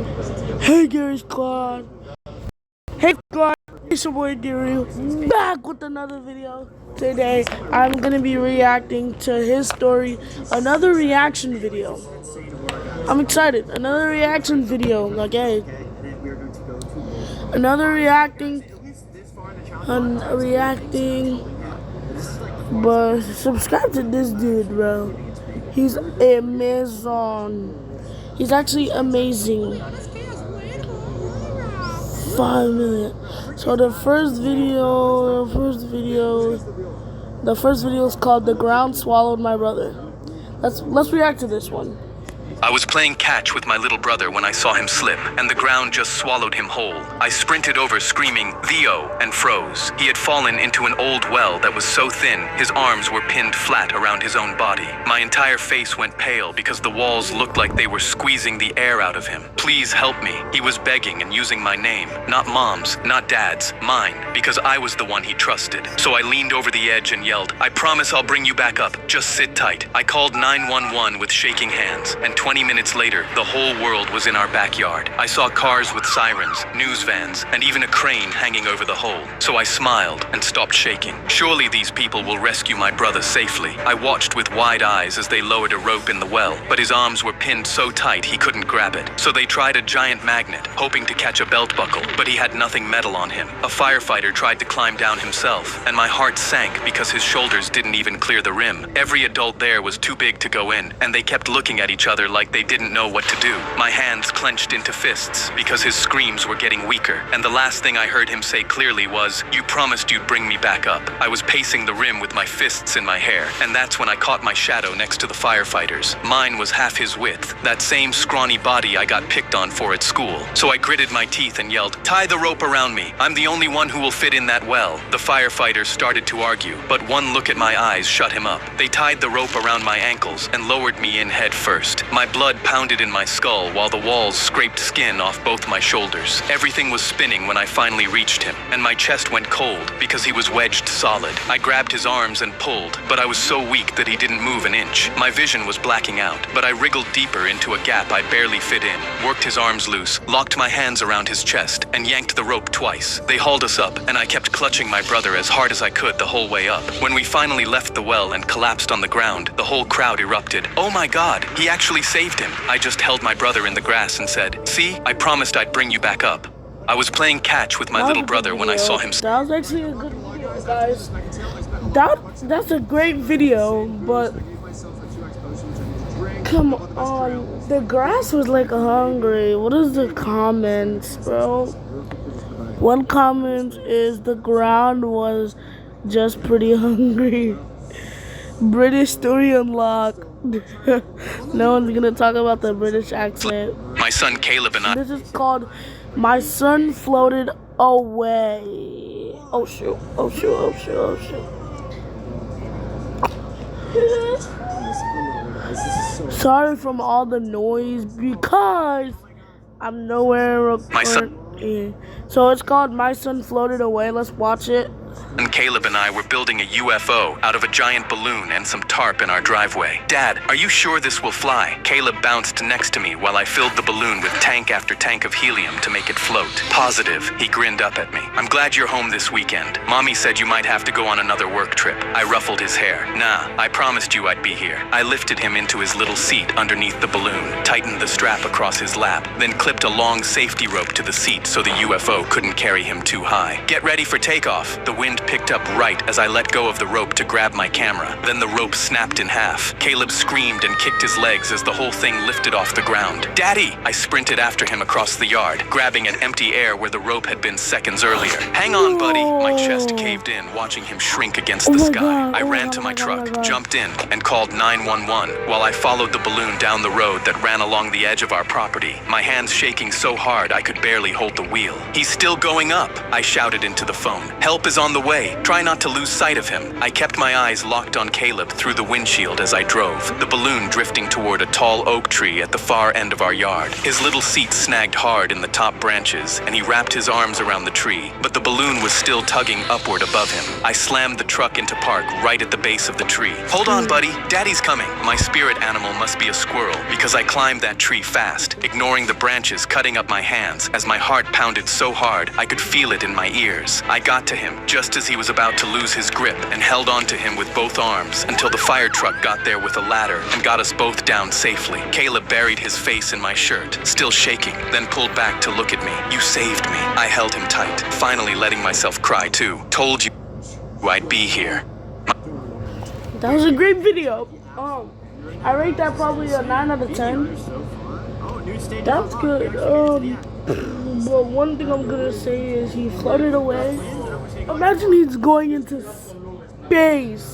Hey guys, Claude. Hey Claude, it's your boy Gary, back with another video. Today, I'm gonna be reacting to his story, another reaction video. I'm excited, another reaction video, okay? Another reacting, but subscribe to this dude, bro. He's amazing. He's actually amazing. 5 million. So the first video is called "The Ground Swallowed My Brother." Let's react to this one. I was playing catch with my little brother when I saw him slip, and the ground just swallowed him whole. I sprinted over screaming, "Theo," and froze. He had fallen into an old well that was so thin, his arms were pinned flat around his own body. My entire face went pale because the walls looked like they were squeezing the air out of him. "Please help me," he was begging and using my name. Not Mom's, not Dad's, mine, because I was the one he trusted. So I leaned over the edge and yelled, "I promise I'll bring you back up. Just sit tight." I called 911 with shaking hands, and 20 minutes later, the whole world was in our backyard. I saw cars with sirens, news vans, and even a crane hanging over the hole. So I smiled and stopped shaking. Surely these people will rescue my brother safely. I watched with wide eyes as they lowered a rope in the well, but his arms were pinned so tight he couldn't grab it. So they tried a giant magnet, hoping to catch a belt buckle, but he had nothing metal on him. A firefighter tried to climb down himself, and my heart sank because his shoulders didn't even clear the rim. Every adult there was too big to go in, and they kept looking at each other like they didn't know what to do. My hands clenched into fists because his screams were getting weaker, and the last thing I heard him say clearly was, "You promised you'd bring me back up." I was pacing the rim with my fists in my hair, and that's when I caught my shadow next to the firefighters. Mine was half his width, that same scrawny body I got picked on for at school. So I gritted my teeth and yelled, "Tie the rope around me. I'm the only one who will fit in that well." The firefighters started to argue, but one look at my eyes shut him up. They tied the rope around my ankles and lowered me in head first. My blood pounded in my skull while the walls scraped skin off both my shoulders. Everything was spinning when I finally reached him, and my chest went cold because he was wedged solid. I grabbed his arms and pulled, but I was so weak that he didn't move an inch. My vision was blacking out, but I wriggled deeper into a gap I barely fit in, worked his arms loose, locked my hands around his chest, and yanked the rope twice. They hauled us up, and I kept clutching my brother as hard as I could the whole way up. When we finally left the well and collapsed on the ground, the whole crowd erupted. "Oh my God, he actually saved him." I just held my brother in the grass and said, "See, I promised I'd bring you back up." I was playing catch with my little brother when I saw him. That was actually a good video, guys. That's a great video, but come on, the grass was like hungry. What is the comments, bro? One comment is the ground was just pretty hungry. British story unlocked. No one's gonna talk about the British accent. My son Caleb and I. This is called "My Son Floated Away." Oh shoot, oh shoot, oh shoot, oh shoot. Sorry from all the noise because I'm nowhere recording. So it's called "My Son Floated Away." Let's watch it. And Caleb and I were building a UFO out of a giant balloon and some tarp in our driveway. "Dad, are you sure this will fly?" Caleb bounced next to me while I filled the balloon with tank after tank of helium to make it float. "Positive," he grinned up at me. "I'm glad you're home this weekend. Mommy said you might have to go on another work trip." I ruffled his hair. "Nah, I promised you I'd be here." I lifted him into his little seat underneath the balloon, tightened the strap across his lap, then clipped a long safety rope to the seat so the UFO couldn't carry him too high. "Get ready for takeoff." The wind picked up right as I let go of the rope to grab my camera. Then the rope snapped in half. Caleb screamed and kicked his legs as the whole thing lifted off the ground. "Daddy!" I sprinted after him across the yard, grabbing at empty air where the rope had been seconds earlier. "Hang on, buddy!" My chest caved in, watching him shrink against the sky. I ran to my truck, jumped in, and called 911 while I followed the balloon down the road that ran along the edge of our property, my hands shaking so hard I could barely hold the the wheel. "He's still going up," I shouted into the phone. "Help is on the way. Try not to lose sight of him." I kept my eyes locked on Caleb through the windshield as I drove, the balloon drifting toward a tall oak tree at the far end of our yard. His little seat snagged hard in the top branches, and he wrapped his arms around the tree, but the balloon was still tugging upward above him. I slammed the truck into park right at the base of the tree. "Hold on, buddy. Daddy's coming." My spirit animal must be a squirrel, because I climbed that tree fast, ignoring the branches cutting up my hands as my heart pounded so hard I could feel it in my ears. I got to him just as he was about to lose his grip and held onto him with both arms until the fire truck got there with a ladder and got us both down safely. Caleb buried his face in my shirt, still shaking, then pulled back to look at me. "You saved me." I held him tight, finally letting myself cry too. "Told you I'd be here." That was a great video. I rate that probably a 9 out of 10. That's good. But one thing I'm gonna say is he floated away. Imagine he's going into space.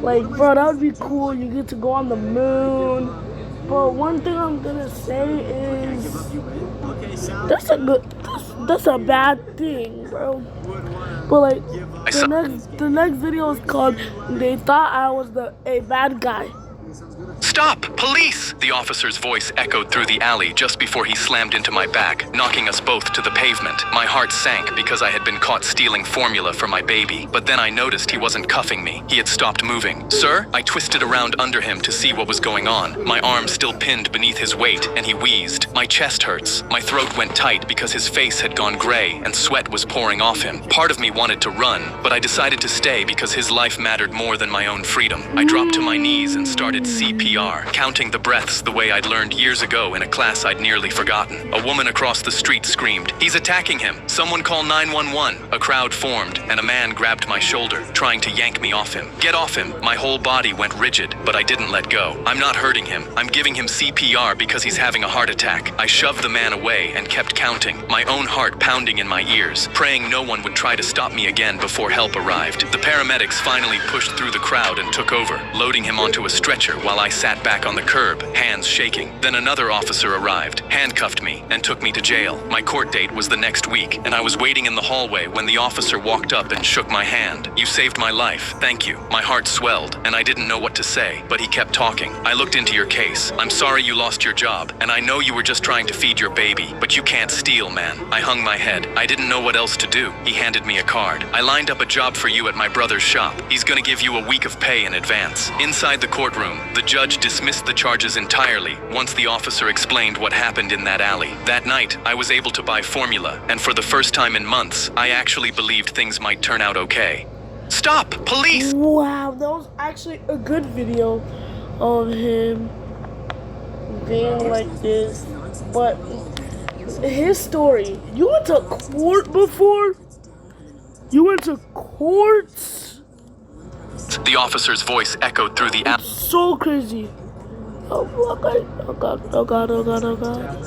Like, bro, that would be cool. You get to go on the moon. But one thing I'm gonna say is that's a bad thing, bro. But like the next video is called "They Thought I Was a Bad Guy." "Stop! Police!" The officer's voice echoed through the alley just before he slammed into my back, knocking us both to the pavement. My heart sank because I had been caught stealing formula for my baby, but then I noticed he wasn't cuffing me. He had stopped moving. "Sir?" I twisted around under him to see what was going on, my arm still pinned beneath his weight, and he wheezed. "My chest hurts." My throat went tight because his face had gone gray and sweat was pouring off him. Part of me wanted to run, but I decided to stay because his life mattered more than my own freedom. I dropped to my knees and started CPR, counting the breaths the way I'd learned years ago in a class I'd nearly forgotten. A woman across the street screamed, "He's attacking him! Someone call 911!" A crowd formed, and a man grabbed my shoulder, trying to yank me off him. "Get off him!" My whole body went rigid, but I didn't let go. "I'm not hurting him. I'm giving him CPR because he's having a heart attack." I shoved the man away and kept counting, my own heart pounding in my ears, praying no one would try to stop me again before help arrived. The paramedics finally pushed through the crowd and took over, loading him onto a stretcher while I sat back on the curb, hands shaking. Then another officer arrived, handcuffed me, and took me to jail. My court date was the next week, and I was waiting in the hallway when the officer walked up and shook my hand. "You saved my life. Thank you." My heart swelled, and I didn't know what to say, but he kept talking. "I looked into your case. I'm sorry you lost your job, and I know you were just trying to feed your baby, but you can't steal, man." I hung my head. I didn't know what else to do. He handed me a card. "I lined up a job for you at my brother's shop. He's gonna give you a week of pay in advance." Inside the courtroom, the judge dismissed the charges entirely once the officer explained what happened in that alley. That night, I was able to buy formula, and for the first time in months, I actually believed things might turn out okay. "Stop! Police!" Wow, that was actually a good video of him being like this. But his story, you went to court before? You went to court? The officer's voice echoed through the alley. So crazy. Oh God, oh God, oh God, oh God, oh God.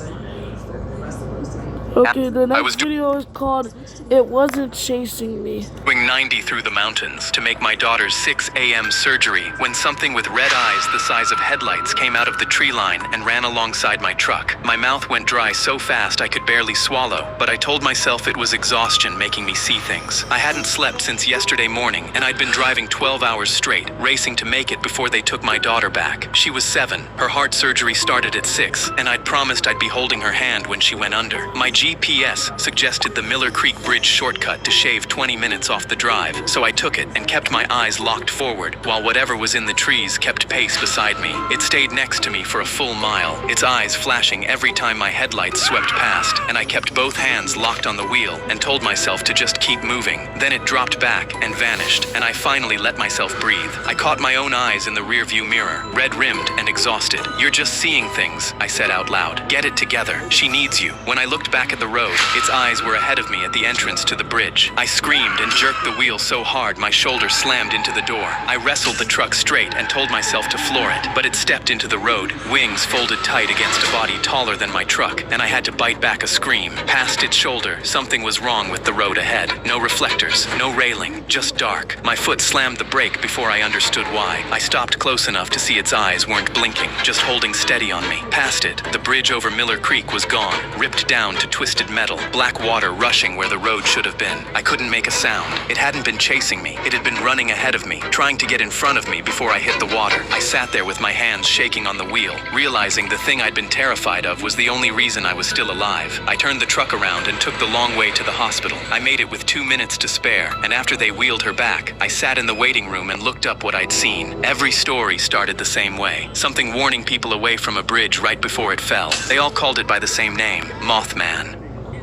Okay, the next video is called "It Wasn't Chasing Me." Doing 90 through the mountains to make my daughter's 6 a.m. surgery when something with red eyes the size of headlights came out of the tree line and ran alongside my truck. My mouth went dry so fast I could barely swallow, but I told myself it was exhaustion making me see things. I hadn't slept since yesterday morning, and I'd been driving 12 hours straight, racing to make it before they took my daughter back. She was 7. Her heart surgery started at 6, and I'd promised I'd be holding her hand when she went under. My GPS suggested the Miller Creek Bridge shortcut to shave 20 minutes off the drive, so I took it and kept my eyes locked forward while whatever was in the trees kept pace beside me. It stayed next to me for a full mile, its eyes flashing every time my headlights swept past, and I kept both hands locked on the wheel and told myself to just keep moving. Then it dropped back and vanished, and I finally let myself breathe. I caught my own eyes in the rearview mirror, red-rimmed and exhausted. "You're just seeing things," I said out loud. "Get it together. She needs you." When I looked back at the road, its eyes were ahead of me at the entrance to the bridge. I screamed and jerked the wheel so hard my shoulder slammed into the door. I wrestled the truck straight and told myself to floor it, but it stepped into the road, wings folded tight against a body taller than my truck, and I had to bite back a scream. Past its shoulder, something was wrong with the road ahead. No reflectors, no railing, just dark. My foot slammed the brake before I understood why. I stopped close enough to see its eyes weren't blinking, just holding steady on me. Past it, the bridge over Miller Creek was gone, ripped down to twisted metal, black water rushing where the road should have been. I couldn't make a sound. It hadn't been chasing me. It had been running ahead of me, trying to get in front of me before I hit the water. I sat there with my hands shaking on the wheel, realizing the thing I'd been terrified of was the only reason I was still alive. I turned the truck around and took the long way to the hospital. I made it with 2 minutes to spare, and after they wheeled her back, I sat in the waiting room and looked up what I'd seen. Every story started the same way. Something warning people away from a bridge right before it fell. They all called it by the same name, Mothman.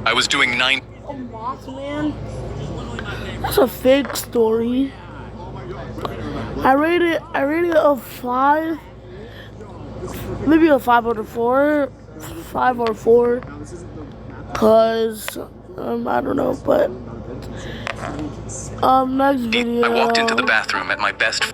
I was doing Oh, Mothman? That's a fake story. I rated it a 5. Maybe a 5 out of 4. 5 or 4. Cause I don't know, but next video. I walked into the bathroom at my best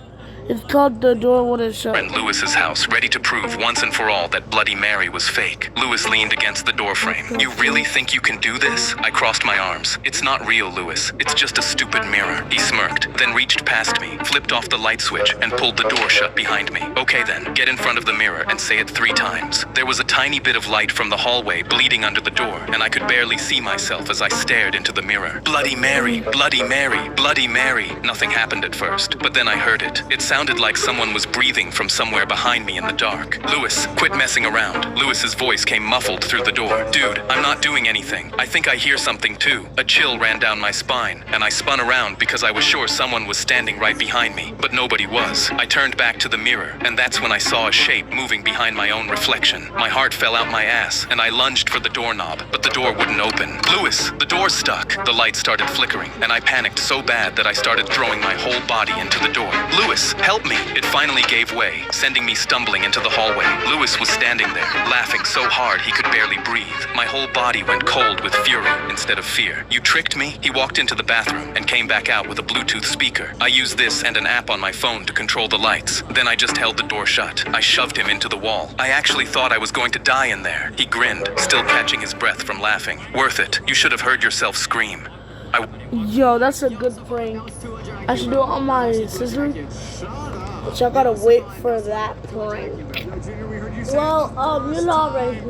It's called The Door Wouldn't Shut. friend Lewis's house, ready to prove once and for all that Bloody Mary was fake. Lewis leaned against the doorframe. You really think you can do this? I crossed my arms. It's not real, Lewis. It's just a stupid mirror. He smirked, then reached past me, flipped off the light switch, and pulled the door shut behind me. Okay then, get in front of the mirror and say it 3 times. There was a tiny bit of light from the hallway bleeding under the door, and I could barely see myself as I stared into the mirror. Bloody Mary, Bloody Mary, Bloody Mary. Nothing happened at first, but then I heard it. It sounded like someone was breathing from somewhere behind me in the dark. Lewis, quit messing around. Lewis's voice came muffled through the door. Dude, I'm not doing anything. I think I hear something too. A chill ran down my spine, and I spun around because I was sure someone was standing right behind me, but nobody was. I turned back to the mirror, and that's when I saw a shape moving behind my own reflection. My heart fell out my ass, and I lunged for the doorknob, but the door wouldn't open. Lewis, the door's stuck. The light started flickering, and I panicked so bad that I started throwing my whole body into the door. Lewis, help me! It finally gave way, sending me stumbling into the hallway. Lewis was standing there, laughing so hard he could barely breathe. My whole body went cold with fury instead of fear. You tricked me? He walked into the bathroom and came back out with a Bluetooth speaker. I used this and an app on my phone to control the lights. Then I just held the door shut. I shoved him into the wall. I actually thought I was going to die in there. He grinned, still catching his breath from laughing. Worth it. You should have heard yourself scream. Yo, that's a good prank. I should do it on my sister. Which I gotta wait for that prank. Well, you know already.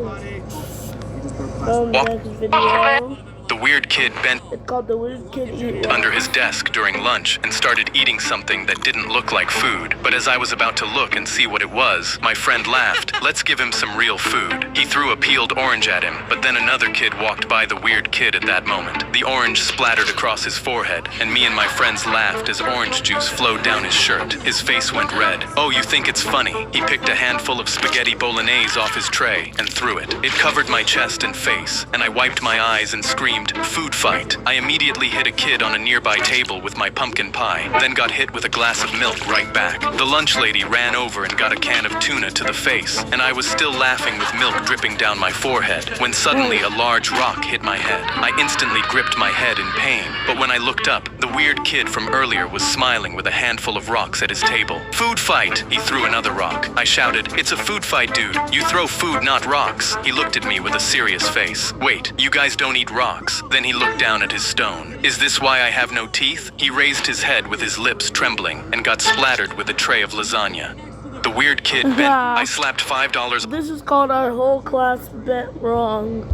Next video. The weird kid bent It's called The Weird Kid Eat under his desk during lunch and started eating something that didn't look like food. But as I was about to look and see what it was, my friend laughed. Let's give him some real food. He threw a peeled orange at him, but then another kid walked by the weird kid at that moment. The orange splattered across his forehead, and me and my friends laughed as orange juice flowed down his shirt. His face went red. Oh, you think it's funny? He picked a handful of spaghetti bolognese off his tray and threw it. It covered my chest and face, and I wiped my eyes and screamed, "Food fight." I immediately hit a kid on a nearby table with my pumpkin pie, then got hit with a glass of milk right back. The lunch lady ran over and got a can of tuna to the face, and I was still laughing with milk dripping down my forehead when suddenly a large rock hit my head. I instantly gripped my head in pain, but when I looked up, the weird kid from earlier was smiling with a handful of rocks at his table. "Food fight!" He threw another rock. I shouted, "It's a food fight, dude. You throw food, not rocks." He looked at me with a serious face. "Wait, you guys don't eat rocks?" Then he looked down at his stone. "Is this why I have no teeth?" He raised his head with his lips trembling and got splattered with a tray of lasagna. The weird kid bent. I slapped $5 This is called Our Whole Class Bet Wrong.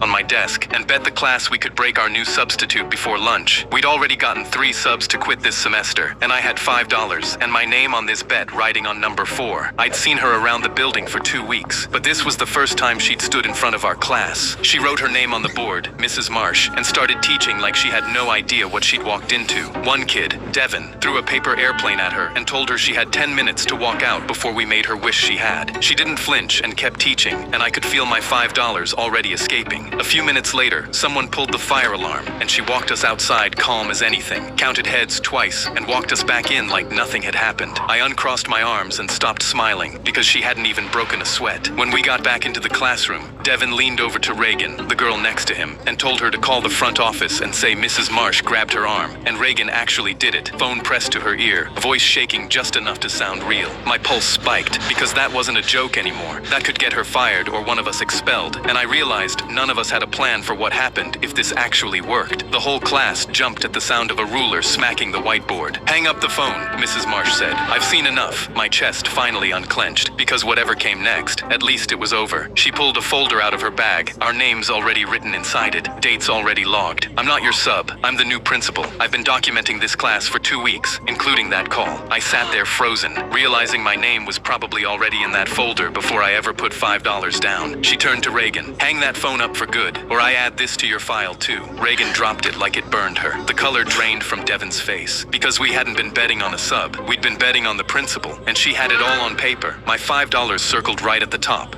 on my desk and bet the class we could break our new substitute before lunch. We'd already gotten 3 subs to quit this semester, and I had $5 and my name on this bet riding on number 4. I'd seen her around the building for 2 weeks, but this was the first time she'd stood in front of our class. She wrote her name on the board, Mrs. Marsh, and started teaching like she had no idea what she'd walked into. One kid, Devin, threw a paper airplane at her and told her she had 10 minutes to walk out before we made her wish she had. She didn't flinch and kept teaching, and I could feel my $5 already escaping. A few minutes later, someone pulled the fire alarm, and she walked us outside calm as anything, counted heads twice, and walked us back in like nothing had happened. I uncrossed my arms and stopped smiling because she hadn't even broken a sweat. When we got back into the classroom, Devin leaned over to Reagan, the girl next to him, and told her to call the front office and say Mrs. Marsh grabbed her arm, and Reagan actually did it, phone pressed to her ear, voice shaking just enough to sound real. My pulse spiked because that wasn't a joke anymore. That could get her fired or one of us expelled, and I realized none of of us had a plan for what happened if this actually worked. The whole class jumped at the sound of a ruler smacking the whiteboard. "Hang up the phone," Mrs. Marsh said. "I've seen enough." My chest finally unclenched, because whatever came next, at least it was over. She pulled a folder out of her bag, our names already written inside it, dates already logged. "I'm not your sub. I'm the new principal. I've been documenting this class for 2 weeks, including that call." I sat there frozen, realizing my name was probably already in that folder before I ever put $5 down. She turned to Reagan. "Hang that phone up for good, or I add this to your file too." Reagan dropped it like it burned her. The color drained from Devin's face. Because we hadn't been betting on a sub, we'd been betting on the principal, and she had it all on paper. My $5 circled right at the top.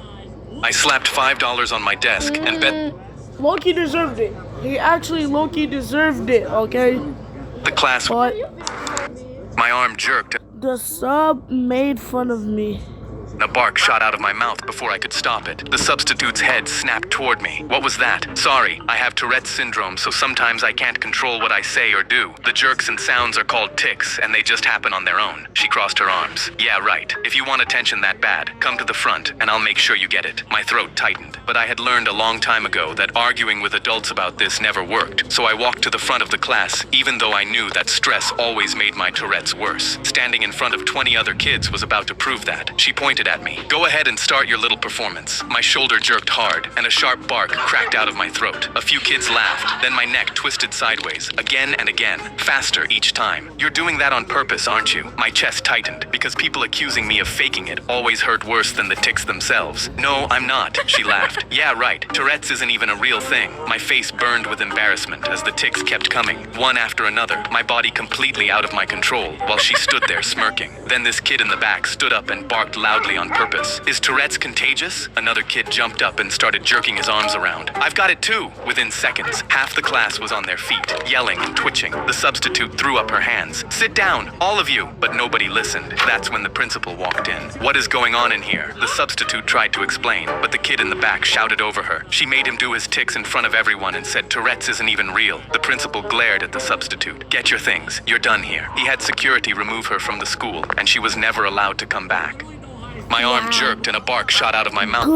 I slapped $5 on my desk and bet Loki deserved it. He actually Loki deserved it, okay? the class. But My arm jerked. the sub made fun of me. A bark shot out of my mouth before I could stop it. The substitute's head snapped toward me. "What was that?" "Sorry, I have Tourette's syndrome, so sometimes I can't control what I say or do. The jerks and sounds are called tics, and they just happen on their own." She crossed her arms. "Yeah, right. If you want attention that bad, come to the front, and I'll make sure you get it." My throat tightened, but I had learned a long time ago that arguing with adults about this never worked, so I walked to the front of the class, even though I knew that stress always made my Tourette's worse. Standing in front of 20 other kids was about to prove that. She pointed at me. "Go ahead and start your little performance." My shoulder jerked hard, and a sharp bark cracked out of my throat. A few kids laughed, then my neck twisted sideways, again and again, faster each time. "You're doing that on purpose, aren't you?" My chest tightened, because people accusing me of faking it always hurt worse than the tics themselves. "No, I'm not," she laughed. "Yeah, right. Tourette's isn't even a real thing." My face burned with embarrassment as the tics kept coming, one after another, my body completely out of my control, while she stood there smirking. Then this kid in the back stood up and barked loudly on purpose. "Is Tourette's contagious?" Another kid jumped up and started jerking his arms around. "I've got it too!" Within seconds, half the class was on their feet, yelling and twitching. The substitute threw up her hands. "Sit down, all of you!" But nobody listened. That's when the principal walked in. "What is going on in here?" The substitute tried to explain, but the kid in the back shouted over her. She made him do his tics in front of everyone and said Tourette's isn't even real. The principal glared at the substitute. "Get your things. You're done here." He had security remove her from the school, and she was never allowed to come back. My arm jerked and a bark shot out of my mouth.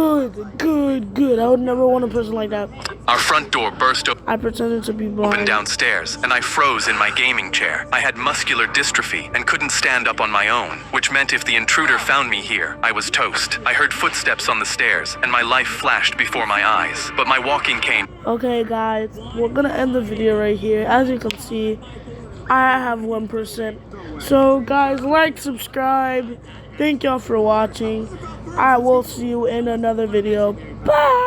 Good. I would never want a person like that. Our front door burst open I pretended to be blind. downstairs, and I froze in my gaming chair. I had muscular dystrophy and couldn't stand up on my own, which meant if the intruder found me here, I was toast. I heard footsteps on the stairs, and my life flashed before my eyes. But my walking cane. Okay, guys, we're gonna end the video right here. As you can see, I have 1%. So, guys, like, subscribe. Thank y'all for watching. I will see you in another video. Bye!